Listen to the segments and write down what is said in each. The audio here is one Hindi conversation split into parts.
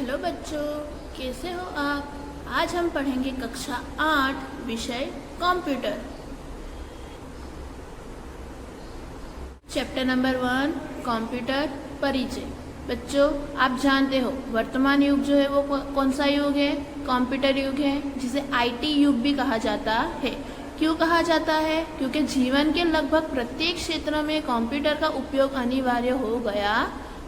हेलो बच्चों, कैसे हो आप। आज हम पढ़ेंगे कक्षा 8 विषय कंप्यूटर। चैप्टर नंबर 1 कंप्यूटर परिचय। बच्चों, आप जानते हो वर्तमान युग जो है वो कौन सा युग है? कंप्यूटर युग है, जिसे आईटी युग भी कहा जाता है। क्यों कहा जाता है? क्योंकि जीवन के लगभग प्रत्येक क्षेत्र में कंप्यूटर का उपयोग अनिवार्य हो गया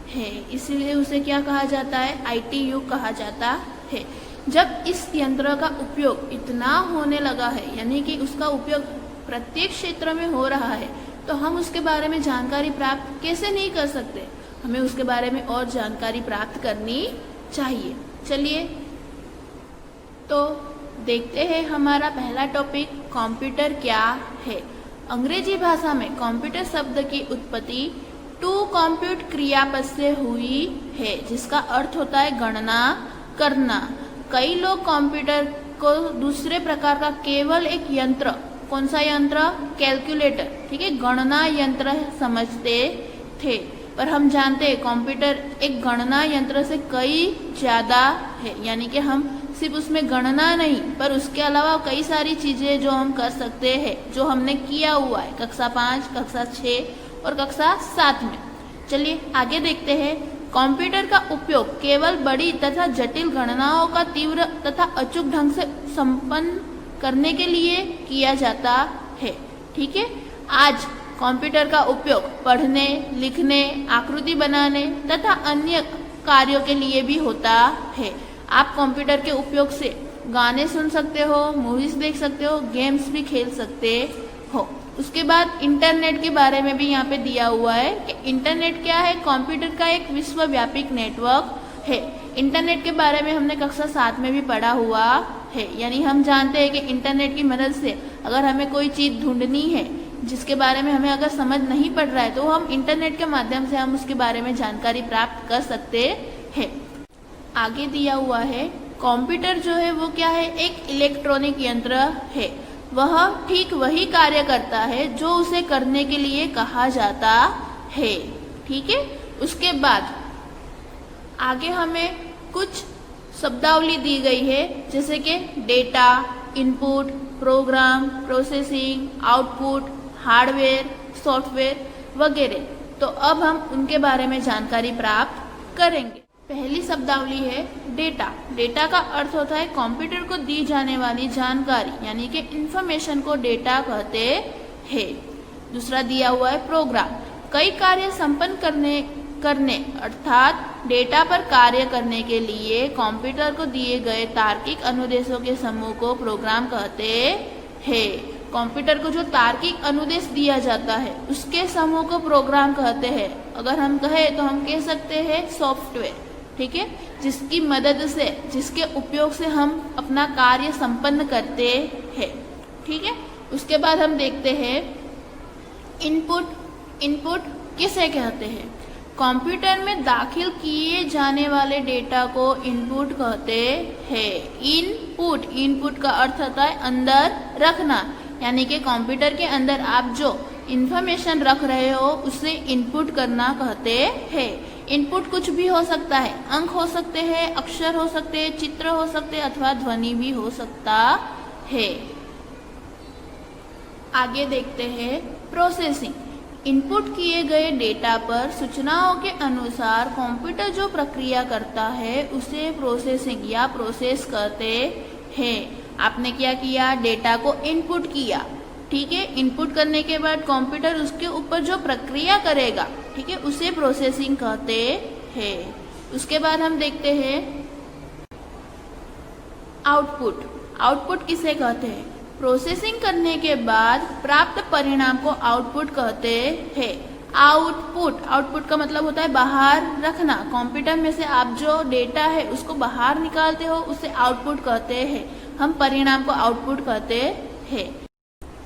है, इसीलिए उसे क्या कहा जाता है? आईटी युग कहा जाता है। जब इस यंत्र का उपयोग इतना होने लगा है, यानी कि उसका उपयोग प्रत्येक क्षेत्र में हो रहा है, तो हम उसके बारे में जानकारी प्राप्त कैसे नहीं कर सकते? हमें उसके बारे में और जानकारी प्राप्त करनी चाहिए। चलिए तो देखते हैं हमारा पहला टॉपिक कंप्यूटर क्या है। अंग्रेजी भाषा में कंप्यूटर शब्द की उत्पत्ति टू कंप्यूट क्रियापद से हुई है, जिसका अर्थ होता है गणना करना। कई लोग कंप्यूटर को दूसरे प्रकार का केवल एक यंत्र, कौन सा यंत्र? कैलकुलेटर, ठीक है, गणना यंत्र समझते थे। पर हम जानते हैं कंप्यूटर एक गणना यंत्र से कई ज्यादा है, यानी कि हम सिर्फ उसमें गणना नहीं, पर उसके अलावा कई सारी चीजें जो हम कर सकते हैं, जो हमने किया हुआ है कक्षा 5, कक्षा 6 और कक्षा 7 में। चलिए आगे देखते हैं। कंप्यूटर का उपयोग केवल बड़ी तथा जटिल गणनाओं का तीव्र तथा अचूक ढंग से संपन्न करने के लिए किया जाता है, ठीक है। आज कंप्यूटर का उपयोग पढ़ने, लिखने, आकृति बनाने तथा अन्य कार्यों के लिए भी होता है। आप कंप्यूटर के उपयोग से गाने सुन सकते हो, मूवीज देख सकते हो, गेम्स भी खेल सकते हो। उसके बाद इंटरनेट के बारे में भी यहाँ पे दिया हुआ है कि इंटरनेट क्या है? कंप्यूटर का एक विश्वव्यापी नेटवर्क है। इंटरनेट के बारे में हमने कक्षा 7 में भी पढ़ा हुआ है, यानी हम जानते हैं कि इंटरनेट की मदद से अगर हमें कोई चीज ढूंढनी है जिसके बारे में हमें अगर समझ नहीं पड़ रहा है, तो हम इंटरनेट के माध्यम से हम उसके बारे में जानकारी प्राप्त कर सकते हैं। आगे दिया हुआ है कंप्यूटर जो है वो क्या है? एक इलेक्ट्रॉनिक यंत्र है। वह ठीक वही कार्य करता है जो उसे करने के लिए कहा जाता है, ठीक है। उसके बाद आगे हमें कुछ शब्दावली दी गई है, जैसे कि data, input, program, processing, output, hardware, software वगैरह। तो अब हम उनके बारे में जानकारी प्राप्त करेंगे। पहली शब्दावली है डेटा। डेटा का अर्थ होता है कंप्यूटर को दी जाने वाली जानकारी, यानी कि इंफॉर्मेशन को डेटा कहते हैं। दूसरा दिया हुआ है प्रोग्राम। कई कार्य संपन्न करने अर्थात डेटा पर कार्य करने के लिए कंप्यूटर को दिए गए तार्किक अनुदेशों के समूह को प्रोग्राम कहते हैं। कंप्यूटर को जो तार्किक अनुदेश दिया जाता है उसके समूह को प्रोग्राम कहते हैं। अगर हम कहें तो हम कह सकते हैं सॉफ्टवेयर, ठीक है, जिसकी मदद से, जिसके उपयोग से हम अपना कार्य संपन्न करते हैं, ठीक है। उसके बाद हम देखते हैं इनपुट। इनपुट किसे कहते हैं? कंप्यूटर में दाखिल किए जाने वाले डेटा को इनपुट कहते हैं। इनपुट, इनपुट का अर्थ होता है अंदर रखना, यानी कि कंप्यूटर के अंदर आप जो इंफॉर्मेशन रख रहे हो उसे इनपुट करना कहते हैं। इनपुट कुछ भी हो सकता है, अंक हो सकते हैं, अक्षर हो सकते हैं, चित्र हो सकते हैं, अथवा ध्वनि भी हो सकता है। आगे देखते हैं प्रोसेसिंग। इनपुट किए गए डेटा पर सूचनाओं के अनुसार कंप्यूटर जो प्रक्रिया करता है उसे प्रोसेसिंग या प्रोसेस कहते हैं। आपने क्या किया? डेटा को इनपुट किया, ठीक है। इनपुट करने के बाद कंप्यूटर उसके ऊपर जो प्रक्रिया करेगा, ठीक है, उसे प्रोसेसिंग कहते हैं। उसके बाद हम देखते हैं आउटपुट। आउटपुट किसे कहते हैं? प्रोसेसिंग करने के बाद प्राप्त परिणाम को आउटपुट कहते हैं। आउटपुट, आउटपुट का मतलब होता है बाहर रखना। कंप्यूटर में से आप जो डेटा है उसको बाहर निकालते हो, उसे आउटपुट कहते हैं। हम परिणाम को आउटपुट कहते हैं।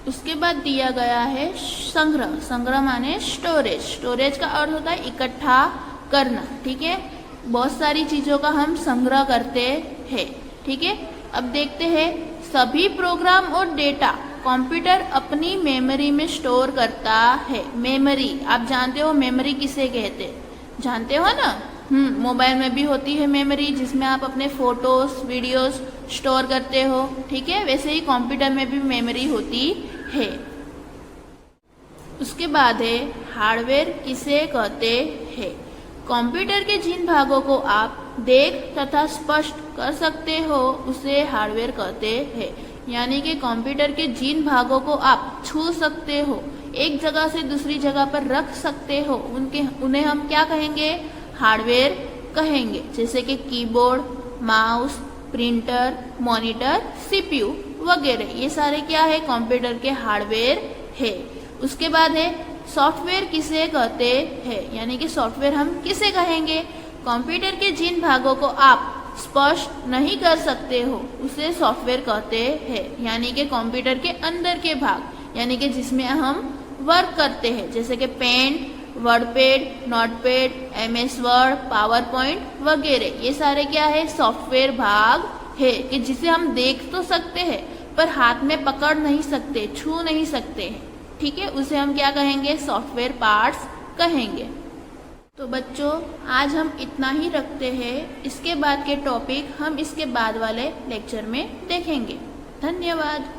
उसके बाद दिया गया है संग्रह। संग्रह माने स्टोरेज। स्टोरेज का अर्थ होता है इकट्ठा करना, ठीक है। बहुत सारी चीजों का हम संग्रह करते हैं, ठीक है। अब देखते हैं सभी प्रोग्राम और डेटा कंप्यूटर अपनी मेमोरी में स्टोर करता है। मेमोरी, आप जानते हो मेमोरी किसे कहते हैं? जानते हो ना? मोबाइल में भी होती है मेमोरी, जिसमें आप अपने फोटोज वीडियोस स्टोर करते हो, ठीक है। वैसे ही कंप्यूटर में भी मेमोरी होती है। उसके बाद है हार्डवेयर किसे कहते हैं। कंप्यूटर के जिन भागों को आप देख तथा स्पष्ट कर सकते हो उसे हार्डवेयर कहते हैं। यानी कि कंप्यूटर के जिन भागों को आप छू सकते हो, एक जगह से दूसरी जगह पर रख सकते हो, उन्हें हम क्या कहेंगे, हार्डवेयर कहेंगे। जैसे कि keyboard, mouse, printer, monitor, CPU वगैरह, ये सारे क्या है, कंप्यूटर के हार्डवेयर है। उसके बाद है सॉफ्टवेयर किसे कहते हैं। यानी कि सॉफ्टवेयर हम किसे कहेंगे, कंप्यूटर के जिन भागों को आप स्पष्ट नहीं कर सकते हो उसे सॉफ्टवेयर कहते हैं। यानी कि कंप्यूटर के अंदर के भाग, यानी कि जिसमें हम वर्क करते हैं, जैसे कि Paint, WordPad, Notepad, MS Word, PowerPoint वगैरह, ये सारे क्या है, सॉफ्टवेयर भाग है कि जिसे हम देख तो सकते हैं पर हाथ में पकड़ नहीं सकते, छू नहीं सकते हैं, ठीक है। उसे हम क्या कहेंगे, सॉफ्टवेयर पार्ट्स कहेंगे। तो बच्चों आज हम इतना ही रखते हैं। इसके बाद के टॉपिक हम इसके बाद वाले लेक्चर में देखेंगे। धन्यवाद।